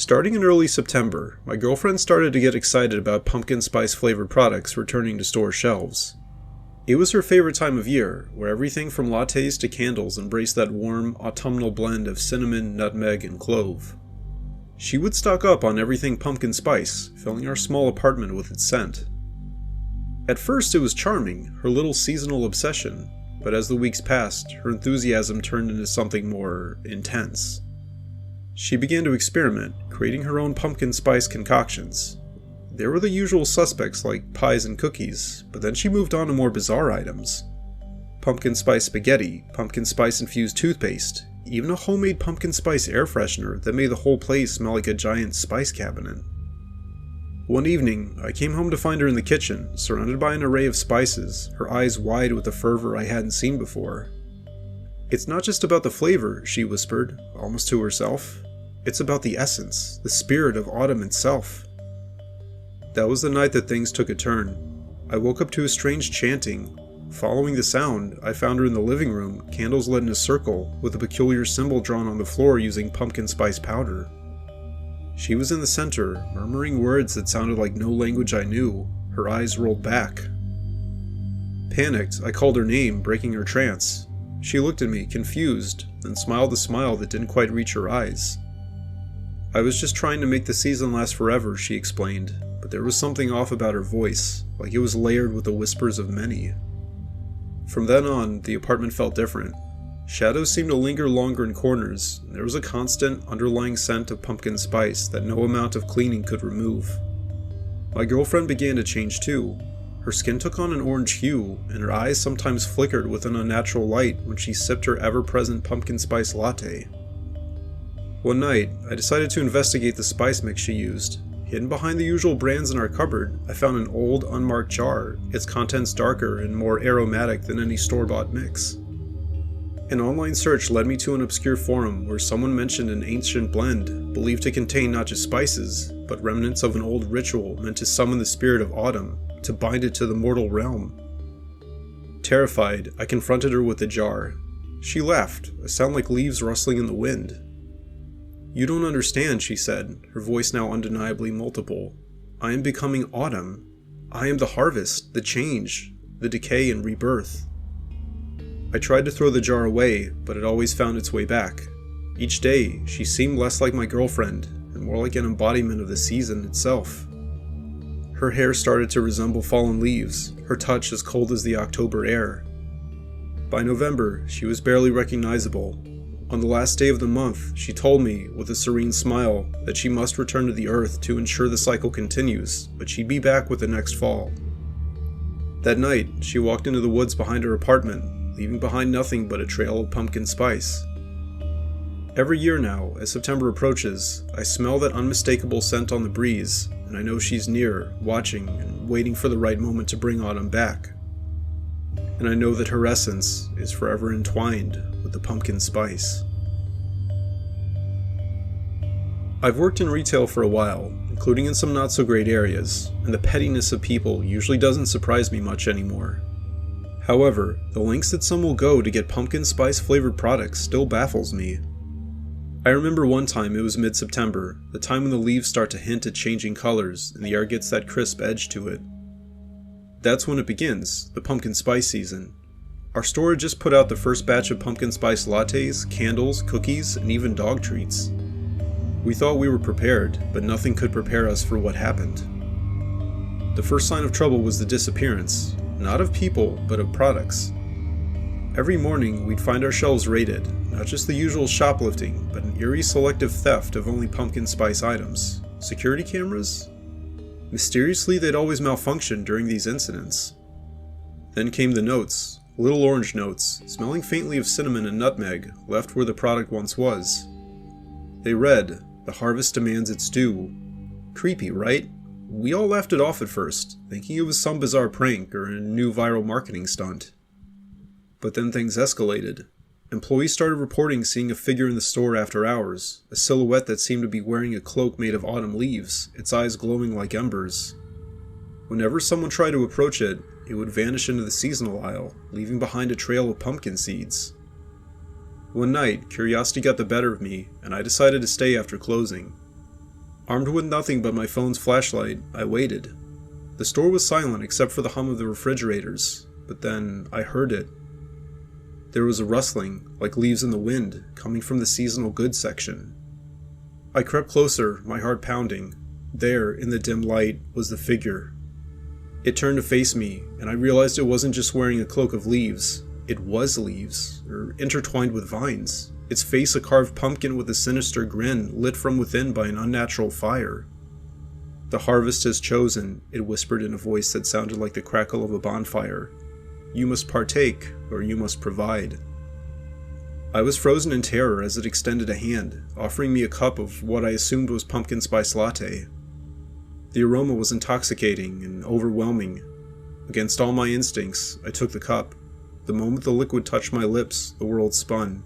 Starting in early September, my girlfriend started to get excited about pumpkin spice flavored products returning to store shelves. It was her favorite time of year, where everything from lattes to candles embraced that warm, autumnal blend of cinnamon, nutmeg, and clove. She would stock up on everything pumpkin spice, filling our small apartment with its scent. At first it was charming, her little seasonal obsession, but as the weeks passed, her enthusiasm turned into something more intense. She began to experiment, creating her own pumpkin spice concoctions. There were the usual suspects like pies and cookies, but then she moved on to more bizarre items. Pumpkin spice spaghetti, pumpkin spice infused toothpaste, even a homemade pumpkin spice air freshener that made the whole place smell like a giant spice cabinet. One evening, I came home to find her in the kitchen, surrounded by an array of spices, her eyes wide with a fervor I hadn't seen before. "It's not just about the flavor," she whispered, almost to herself. "It's about the essence, the spirit of autumn itself." That was the night that things took a turn. I woke up to a strange chanting. Following the sound, I found her in the living room, candles lit in a circle, with a peculiar symbol drawn on the floor using pumpkin spice powder. She was in the center, murmuring words that sounded like no language I knew, her eyes rolled back. Panicked, I called her name, breaking her trance. She looked at me, confused, then smiled a smile that didn't quite reach her eyes. "I was just trying to make the season last forever," she explained, but there was something off about her voice, like it was layered with the whispers of many. From then on, the apartment felt different. Shadows seemed to linger longer in corners, and there was a constant, underlying scent of pumpkin spice that no amount of cleaning could remove. My girlfriend began to change too. Her skin took on an orange hue, and her eyes sometimes flickered with an unnatural light when she sipped her ever-present pumpkin spice latte. One night, I decided to investigate the spice mix she used. Hidden behind the usual brands in our cupboard, I found an old, unmarked jar, its contents darker and more aromatic than any store-bought mix. An online search led me to an obscure forum where someone mentioned an ancient blend, believed to contain not just spices, but remnants of an old ritual meant to summon the spirit of autumn, to bind it to the mortal realm. Terrified, I confronted her with the jar. She laughed, a sound like leaves rustling in the wind. "You don't understand," she said, her voice now undeniably multiple. "I am becoming autumn. I am the harvest, the change, the decay and rebirth." I tried to throw the jar away, but it always found its way back. Each day, she seemed less like my girlfriend, and more like an embodiment of the season itself. Her hair started to resemble fallen leaves, her touch as cold as the October air. By November, she was barely recognizable. On the last day of the month, she told me, with a serene smile, that she must return to the earth to ensure the cycle continues, but she'd be back with the next fall. That night, she walked into the woods behind her apartment, leaving behind nothing but a trail of pumpkin spice. Every year now, as September approaches, I smell that unmistakable scent on the breeze, and I know she's near, watching, and waiting for the right moment to bring autumn back. And I know that her essence is forever entwined with the pumpkin spice. I've worked in retail for a while, including in some not-so-great areas, and the pettiness of people usually doesn't surprise me much anymore. However, the lengths that some will go to get pumpkin spice-flavored products still baffles me. I remember one time it was mid-September, the time when the leaves start to hint at changing colors and the air gets that crisp edge to it. That's when it begins, the pumpkin spice season. Our store had just put out the first batch of pumpkin spice lattes, candles, cookies, and even dog treats. We thought we were prepared, but nothing could prepare us for what happened. The first sign of trouble was the disappearance, not of people, but of products. Every morning, we'd find our shelves raided, not just the usual shoplifting, but an eerie selective theft of only pumpkin spice items. Security cameras? Mysteriously, they'd always malfunction during these incidents. Then came the notes, little orange notes, smelling faintly of cinnamon and nutmeg, left where the product once was. They read, "The harvest demands its due." Creepy, right? We all laughed it off at first, thinking it was some bizarre prank or a new viral marketing stunt. But then things escalated. Employees started reporting seeing a figure in the store after hours, a silhouette that seemed to be wearing a cloak made of autumn leaves, its eyes glowing like embers. Whenever someone tried to approach it, it would vanish into the seasonal aisle, leaving behind a trail of pumpkin seeds. One night, curiosity got the better of me, and I decided to stay after closing. Armed with nothing but my phone's flashlight, I waited. The store was silent except for the hum of the refrigerators, but then I heard it. There was a rustling, like leaves in the wind, coming from the seasonal goods section. I crept closer, my heart pounding. There, in the dim light, was the figure. It turned to face me, and I realized it wasn't just wearing a cloak of leaves. It was leaves, or intertwined with vines. Its face a carved pumpkin with a sinister grin, lit from within by an unnatural fire. "The harvest is chosen," it whispered in a voice that sounded like the crackle of a bonfire. "You must partake, or you must provide." I was frozen in terror as it extended a hand, offering me a cup of what I assumed was pumpkin spice latte. The aroma was intoxicating and overwhelming. Against all my instincts, I took the cup. The moment the liquid touched my lips, the world spun.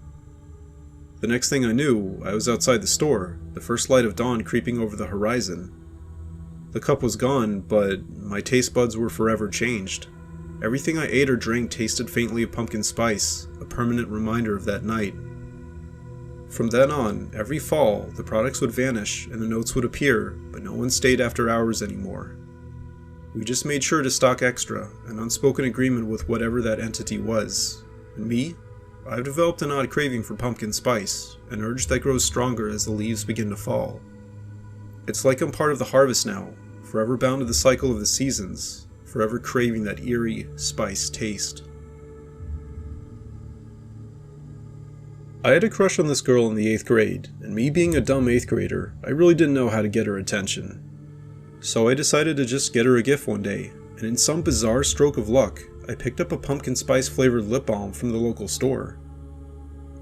The next thing I knew, I was outside the store, the first light of dawn creeping over the horizon. The cup was gone, but my taste buds were forever changed. Everything I ate or drank tasted faintly of pumpkin spice, a permanent reminder of that night. From then on, every fall, the products would vanish and the notes would appear, but no one stayed after hours anymore. We just made sure to stock extra, an unspoken agreement with whatever that entity was. And me? I've developed an odd craving for pumpkin spice, an urge that grows stronger as the leaves begin to fall. It's like I'm part of the harvest now, forever bound to the cycle of the seasons, forever craving that eerie spice taste. I had a crush on this girl in the 8th grade, and me being a dumb 8th grader, I really didn't know how to get her attention. So I decided to just get her a gift one day, and in some bizarre stroke of luck, I picked up a pumpkin spice flavored lip balm from the local store.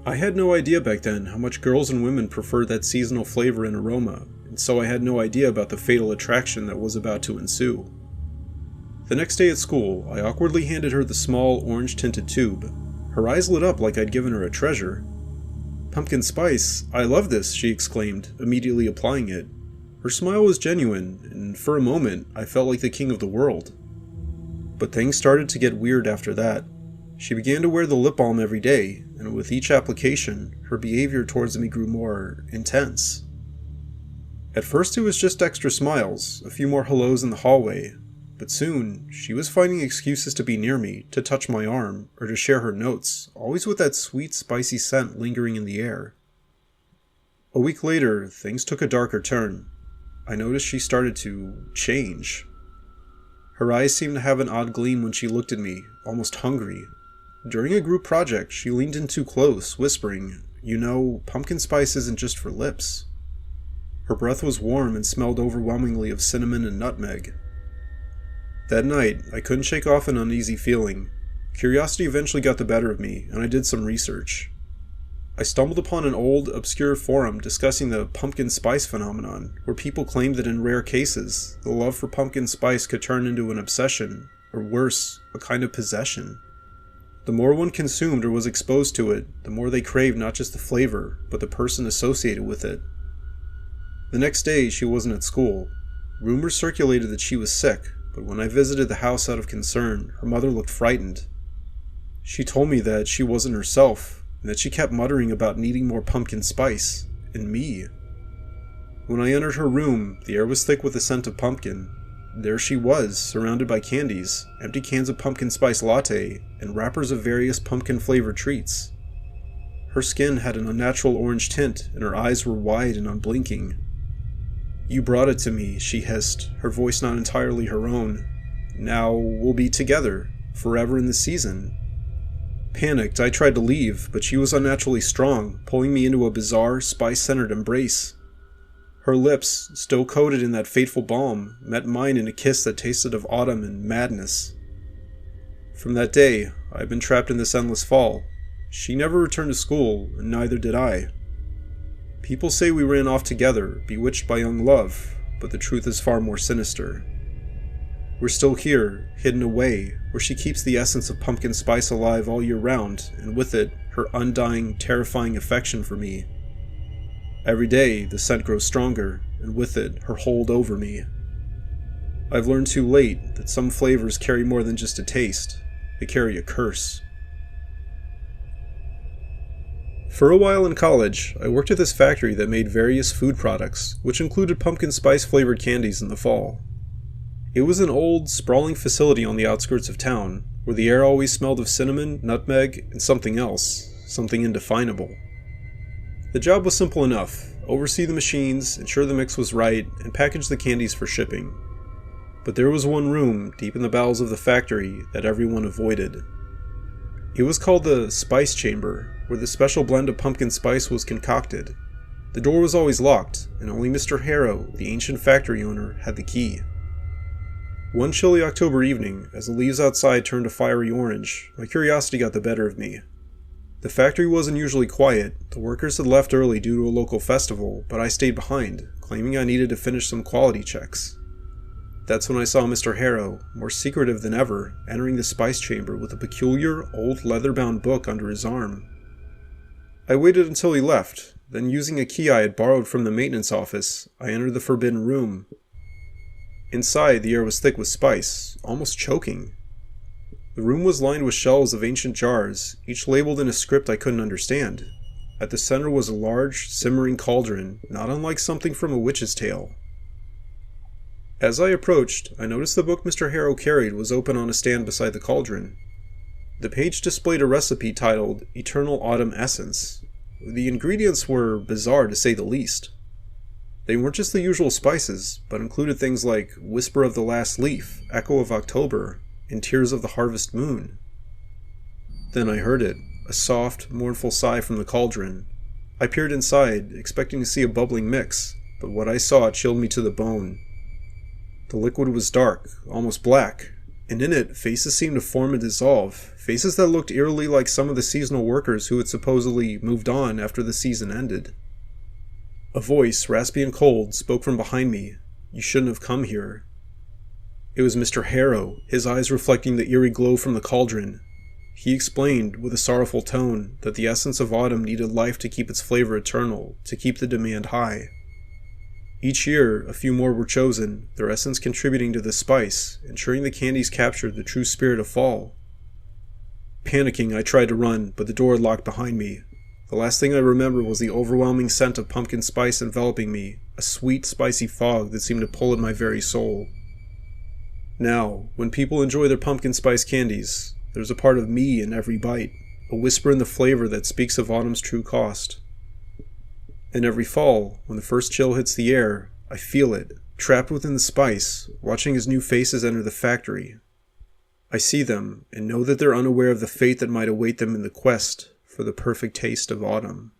I had no idea back then how much girls and women preferred that seasonal flavor and aroma, and so I had no idea about the fatal attraction that was about to ensue. The next day at school, I awkwardly handed her the small, orange-tinted tube. Her eyes lit up like I'd given her a treasure. "Pumpkin spice, I love this," she exclaimed, immediately applying it. Her smile was genuine, and for a moment, I felt like the king of the world. But things started to get weird after that. She began to wear the lip balm every day, and with each application, her behavior towards me grew more intense. At first it was just extra smiles, a few more hellos in the hallway, but soon, she was finding excuses to be near me, to touch my arm, or to share her notes, always with that sweet, spicy scent lingering in the air. A week later, things took a darker turn. I noticed she started to change. Her eyes seemed to have an odd gleam when she looked at me, almost hungry. During a group project, she leaned in too close, whispering, "You know, pumpkin spice isn't just for lips." Her breath was warm and smelled overwhelmingly of cinnamon and nutmeg. That night, I couldn't shake off an uneasy feeling. Curiosity eventually got the better of me, and I did some research. I stumbled upon an old, obscure forum discussing the pumpkin spice phenomenon, where people claimed that in rare cases, the love for pumpkin spice could turn into an obsession, or worse, a kind of possession. The more one consumed or was exposed to it, the more they craved not just the flavor, but the person associated with it. The next day, she wasn't at school. Rumors circulated that she was sick, but when I visited the house out of concern, her mother looked frightened. She told me that she wasn't herself, and that she kept muttering about needing more pumpkin spice, and me. When I entered her room, the air was thick with the scent of pumpkin. There she was, surrounded by candies, empty cans of pumpkin spice latte, and wrappers of various pumpkin-flavored treats. Her skin had an unnatural orange tint, and her eyes were wide and unblinking. "You brought it to me," she hissed, her voice not entirely her own. "Now we'll be together, forever in the season." Panicked, I tried to leave, but she was unnaturally strong, pulling me into a bizarre, spice-centered embrace. Her lips, still coated in that fateful balm, met mine in a kiss that tasted of autumn and madness. From that day, I've been trapped in this endless fall. She never returned to school, and neither did I. People say we ran off together, bewitched by young love, but the truth is far more sinister. We're still here, hidden away, where she keeps the essence of pumpkin spice alive all year round, and with it, her undying, terrifying affection for me. Every day, the scent grows stronger, and with it, her hold over me. I've learned too late that some flavors carry more than just a taste. They carry a curse. For a while in college, I worked at this factory that made various food products, which included pumpkin spice flavored candies in the fall. It was an old, sprawling facility on the outskirts of town, where the air always smelled of cinnamon, nutmeg, and something else, something indefinable. The job was simple enough: oversee the machines, ensure the mix was right, and package the candies for shipping. But there was one room, deep in the bowels of the factory, that everyone avoided. It was called the spice chamber, where the special blend of pumpkin spice was concocted. The door was always locked, and only Mr. Harrow, the ancient factory owner, had the key. One chilly October evening, as the leaves outside turned a fiery orange, my curiosity got the better of me. The factory wasn't usually quiet. The workers had left early due to a local festival, but I stayed behind, claiming I needed to finish some quality checks. That's when I saw Mr. Harrow, more secretive than ever, entering the spice chamber with a peculiar, old leather-bound book under his arm. I waited until he left, then using a key I had borrowed from the maintenance office, I entered the forbidden room. Inside, the air was thick with spice, almost choking. The room was lined with shelves of ancient jars, each labeled in a script I couldn't understand. At the center was a large, simmering cauldron, not unlike something from a witch's tale. As I approached, I noticed the book Mr. Harrow carried was open on a stand beside the cauldron. The page displayed a recipe titled Eternal Autumn Essence. The ingredients were bizarre to say the least. They weren't just the usual spices, but included things like Whisper of the Last Leaf, Echo of October, and Tears of the Harvest Moon. Then I heard it, a soft, mournful sigh from the cauldron. I peered inside, expecting to see a bubbling mix, but what I saw chilled me to the bone. The liquid was dark, almost black, and in it, faces seemed to form and dissolve, faces that looked eerily like some of the seasonal workers who had supposedly moved on after the season ended. A voice, raspy and cold, spoke from behind me. "You shouldn't have come here." It was Mr. Harrow, his eyes reflecting the eerie glow from the cauldron. He explained, with a sorrowful tone, that the essence of autumn needed life to keep its flavor eternal, to keep the demand high. Each year, a few more were chosen, their essence contributing to the spice, ensuring the candies captured the true spirit of fall. Panicking, I tried to run, but the door had locked behind me. The last thing I remember was the overwhelming scent of pumpkin spice enveloping me, a sweet, spicy fog that seemed to pull at my very soul. Now, when people enjoy their pumpkin spice candies, there's a part of me in every bite, a whisper in the flavor that speaks of autumn's true cost. And every fall, when the first chill hits the air, I feel it, trapped within the spice, watching as new faces enter the factory. I see them, and know that they're unaware of the fate that might await them in the quest for the perfect taste of autumn.